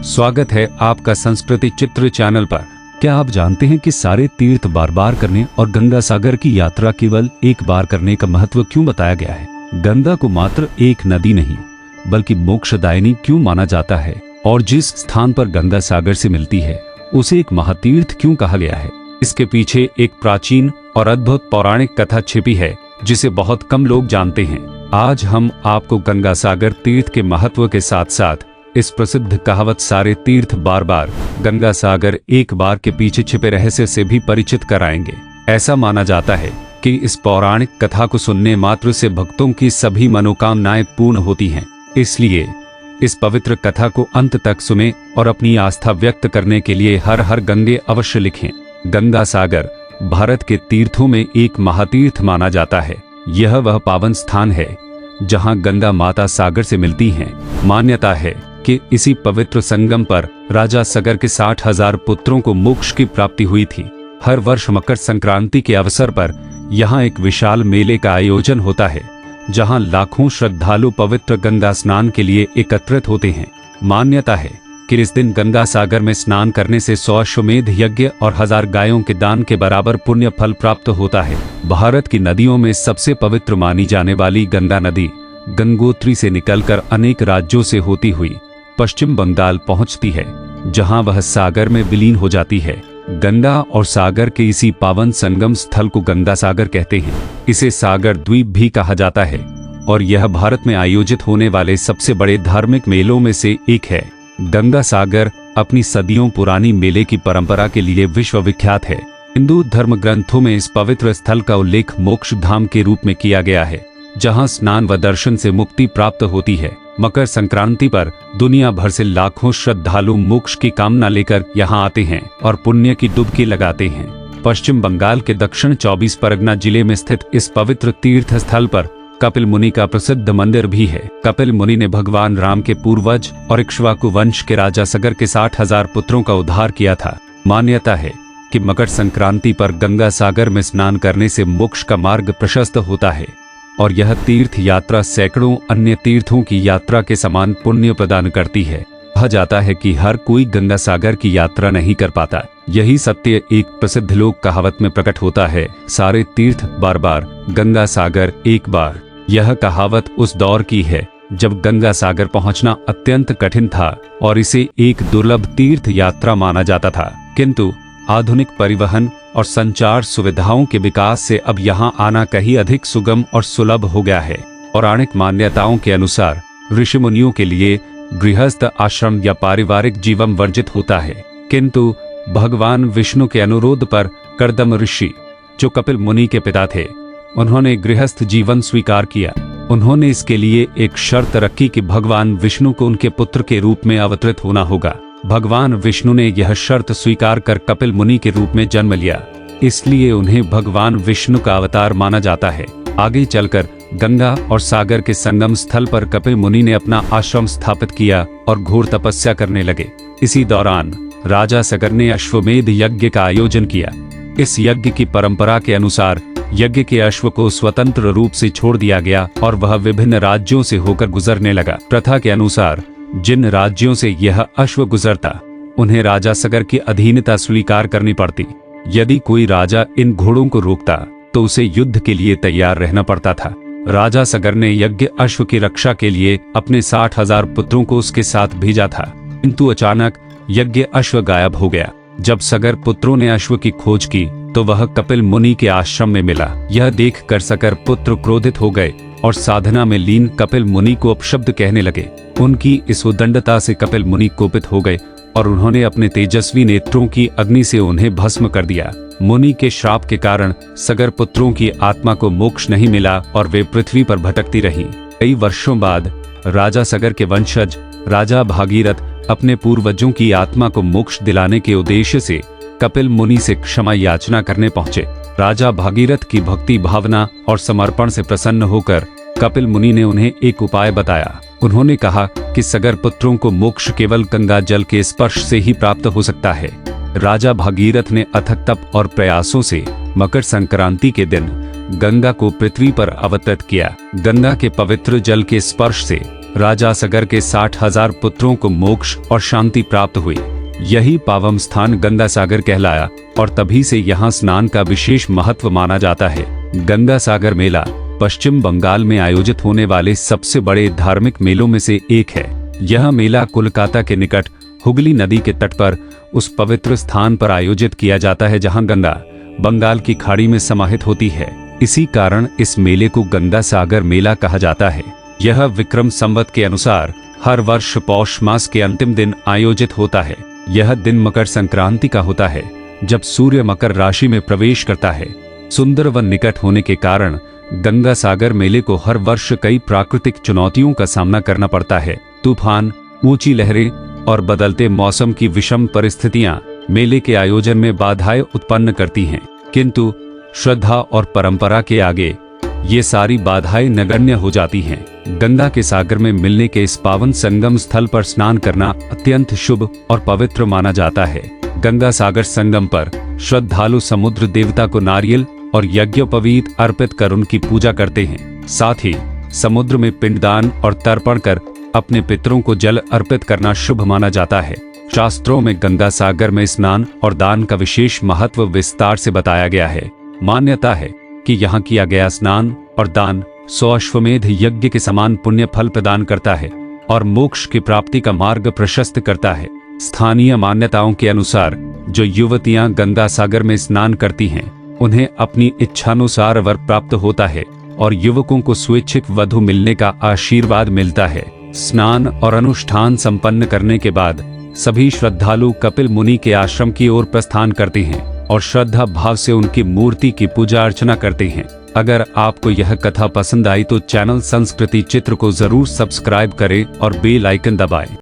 स्वागत है आपका संस्कृति चित्र चैनल पर। क्या आप जानते हैं कि सारे तीर्थ बार बार करने और गंगा सागर की यात्रा केवल एक बार करने का महत्व क्यों बताया गया है? गंगा को मात्र एक नदी नहीं बल्कि मोक्षदायिनी क्यों माना जाता है और जिस स्थान पर गंगा सागर से मिलती है उसे एक महातीर्थ क्यों कहा गया है? इसके पीछे एक प्राचीन और अद्भुत पौराणिक कथा छिपी है जिसे बहुत कम लोग जानते हैं। आज हम आपको गंगा सागर तीर्थ के महत्व के साथ साथ इस प्रसिद्ध कहावत सारे तीर्थ बार बार गंगा सागर एक बार के पीछे छिपे रहस्य से भी परिचित कराएंगे। ऐसा माना जाता है कि इस पौराणिक कथा को सुनने मात्र से भक्तों की सभी मनोकामनाएं पूर्ण होती हैं। इसलिए इस पवित्र कथा को अंत तक सुने और अपनी आस्था व्यक्त करने के लिए हर हर गंगे अवश्य लिखें। गंगा सागर भारत के तीर्थों में एक महातीर्थ माना जाता है। यह वह पावन स्थान है जहां गंगा माता सागर से मिलती हैं। मान्यता है कि इसी पवित्र संगम पर राजा सगर के 60,000 पुत्रों को मोक्ष की प्राप्ति हुई थी। हर वर्ष मकर संक्रांति के अवसर पर यहाँ एक विशाल मेले का आयोजन होता है जहाँ लाखों श्रद्धालु पवित्र गंगा स्नान के लिए एकत्रित होते हैं। मान्यता है कि इस दिन गंगा सागर में स्नान करने से 100 अश्वमेध यज्ञ और 1000 गायों के दान के बराबर पुण्य फल प्राप्त होता है। भारत की नदियों में सबसे पवित्र मानी जाने वाली गंगा नदी गंगोत्री से निकलकर अनेक राज्यों से होती हुई पश्चिम बंगाल पहुंचती है जहां वह सागर में विलीन हो जाती है। गंगा और सागर के इसी पावन संगम स्थल को गंगा सागर कहते हैं। इसे सागर द्वीप भी कहा जाता है और यह भारत में आयोजित होने वाले सबसे बड़े धार्मिक मेलों में से एक है। गंगा सागर अपनी सदियों पुरानी मेले की परंपरा के लिए विश्व विख्यात है। हिंदू धर्म ग्रंथों में इस पवित्र स्थल का उल्लेख मोक्ष धाम के रूप में किया गया है जहां स्नान व दर्शन से मुक्ति प्राप्त होती है। मकर संक्रांति पर दुनिया भर से लाखों श्रद्धालु मोक्ष की कामना लेकर यहां आते हैं और पुण्य की डुबकी लगाते हैं। पश्चिम बंगाल के दक्षिण 24 परगना जिले में स्थित इस पवित्र तीर्थ स्थल पर कपिल मुनि का प्रसिद्ध मंदिर भी है। कपिल मुनि ने भगवान राम के पूर्वज और इक्ष्वाकु वंश के राजा सगर के 60,000 पुत्रों का उद्धार किया था। मान्यता है कि मकर संक्रांति पर गंगा सागर में स्नान करने से मोक्ष का मार्ग प्रशस्त होता है और यह तीर्थ यात्रा सैकड़ों अन्य तीर्थों की यात्रा के समान पुण्य प्रदान करती है। कहा जाता है कि हर कोई गंगा सागर की यात्रा नहीं कर पाता। यही सत्य एक प्रसिद्ध लोक कहावत में प्रकट होता है, सारे तीर्थ बार बार गंगा सागर एक बार। यह कहावत उस दौर की है जब गंगा सागर पहुंचना अत्यंत कठिन था और इसे एक दुर्लभ तीर्थ यात्रा माना जाता था। किंतु आधुनिक परिवहन और संचार सुविधाओं के विकास से अब यहाँ आना कहीं अधिक सुगम और सुलभ हो गया है। पौराणिक मान्यताओं के अनुसार ऋषि मुनियों के लिए गृहस्थ आश्रम या पारिवारिक जीवन वर्जित होता है, किंतु भगवान विष्णु के अनुरोध पर कर्दम ऋषि, जो कपिल मुनि के पिता थे, उन्होंने गृहस्थ जीवन स्वीकार किया। उन्होंने इसके लिए एक शर्त रखी कि भगवान विष्णु को उनके पुत्र के रूप में अवतरित होना होगा। भगवान विष्णु ने यह शर्त स्वीकार कर कपिल मुनि के रूप में जन्म लिया, इसलिए उन्हें भगवान विष्णु का अवतार माना जाता है। आगे चलकर गंगा और सागर के संगम स्थल पर कपिल मुनि ने अपना आश्रम स्थापित किया और घोर तपस्या करने लगे। इसी दौरान राजा सगर ने अश्वमेध यज्ञ का आयोजन किया। इस यज्ञ की परंपरा के अनुसार यज्ञ के अश्व को स्वतंत्र रूप से छोड़ दिया गया और वह विभिन्न राज्यों से होकर गुजरने लगा। प्रथा के अनुसार जिन राज्यों से यह अश्व गुजरता उन्हें राजा सगर की अधीनता स्वीकार करनी पड़ती। यदि कोई राजा इन घोड़ों को रोकता तो उसे युद्ध के लिए तैयार रहना पड़ता था। राजा सगर ने यज्ञ अश्व की रक्षा के लिए अपने 60,000 पुत्रों को उसके साथ भेजा था, किंतु अचानक यज्ञ अश्व गायब हो गया। जब सगर पुत्रों ने अश्व की खोज की तो वह कपिल मुनि के आश्रम में मिला। यह देखकर सगर पुत्र क्रोधित हो गए और साधना में लीन कपिल मुनि को अपशब्द कहने लगे। उनकी इस उद्दंडता से कपिल मुनि कोपित हो गए और उन्होंने अपने तेजस्वी नेत्रों की अग्नि से उन्हें भस्म कर दिया। मुनि के श्राप के कारण सगर पुत्रों की आत्मा को मोक्ष नहीं मिला और वे पृथ्वी पर भटकती रहीं। कई वर्षों बाद राजा सगर के वंशज राजा भागीरथ अपने पूर्वजों की आत्मा को मोक्ष दिलाने के उद्देश्य से कपिल मुनि से क्षमा याचना करने पहुंचे। राजा भागीरथ की भक्ति भावना और समर्पण से प्रसन्न होकर कपिल मुनि ने उन्हें एक उपाय बताया। उन्होंने कहा कि सगर पुत्रों को मोक्ष केवल गंगा जल के स्पर्श से ही प्राप्त हो सकता है। राजा भागीरथ ने अथक तप और प्रयासों से मकर संक्रांति के दिन गंगा को पृथ्वी पर अवतरित किया। गंगा के पवित्र जल के स्पर्श से राजा सगर के 60,000 पुत्रों को मोक्ष और शांति प्राप्त हुई। यही पावन स्थान गंगा सागर कहलाया और तभी से यहाँ स्नान का विशेष महत्व माना जाता है। गंगा सागर मेला पश्चिम बंगाल में आयोजित होने वाले सबसे बड़े धार्मिक मेलों में से एक है। यह मेला कोलकाता के निकट हुगली नदी के तट पर उस पवित्र स्थान पर आयोजित किया जाता है जहां गंगा बंगाल की खाड़ी में समाहित होती है। इसी कारण इस मेले को गंगा सागर मेला कहा जाता है। यह विक्रम संवत के अनुसार हर वर्ष पौष मास के अंतिम दिन आयोजित होता है। यह दिन मकर संक्रांति का होता है जब सूर्य मकर राशि में प्रवेश करता है। सुंदर वन निकट होने के कारण गंगा सागर मेले को हर वर्ष कई प्राकृतिक चुनौतियों का सामना करना पड़ता है। तूफान, ऊंची लहरें और बदलते मौसम की विषम परिस्थितियां मेले के आयोजन में बाधाएं उत्पन्न करती हैं, किंतु श्रद्धा और परंपरा के आगे ये सारी बाधाएं नगण्य हो जाती हैं। गंगा के सागर में मिलने के इस पावन संगम स्थल पर स्नान करना अत्यंत शुभ और पवित्र माना जाता है। गंगा सागर संगम पर श्रद्धालु समुद्र देवता को नारियल और यज्ञोपवीत अर्पित कर उनकी पूजा करते हैं। साथ ही समुद्र में पिंडदान और तर्पण कर अपने पितरों को जल अर्पित करना शुभ माना जाता है। शास्त्रों में गंगा सागर में स्नान और दान का विशेष महत्व विस्तार से बताया गया है। मान्यता है कि यहाँ किया गया स्नान और दान 100 अश्वमेध यज्ञ के समान पुण्य फल प्रदान करता है और मोक्ष की प्राप्ति का मार्ग प्रशस्त करता है। स्थानीय मान्यताओं के अनुसार जो युवतियां गंगा सागर में स्नान करती हैं उन्हें अपनी इच्छानुसार वर प्राप्त होता है और युवकों को स्वैच्छिक वधु मिलने का आशीर्वाद मिलता है। स्नान और अनुष्ठान संपन्न करने के बाद सभी श्रद्धालु कपिल मुनि के आश्रम की ओर प्रस्थान करते हैं और श्रद्धा भाव से उनकी मूर्ति की पूजा अर्चना करते हैं। अगर आपको यह कथा पसंद आई तो चैनल संस्कृति चित्र को जरूर सब्सक्राइब करें और बेल आइकन दबाएं।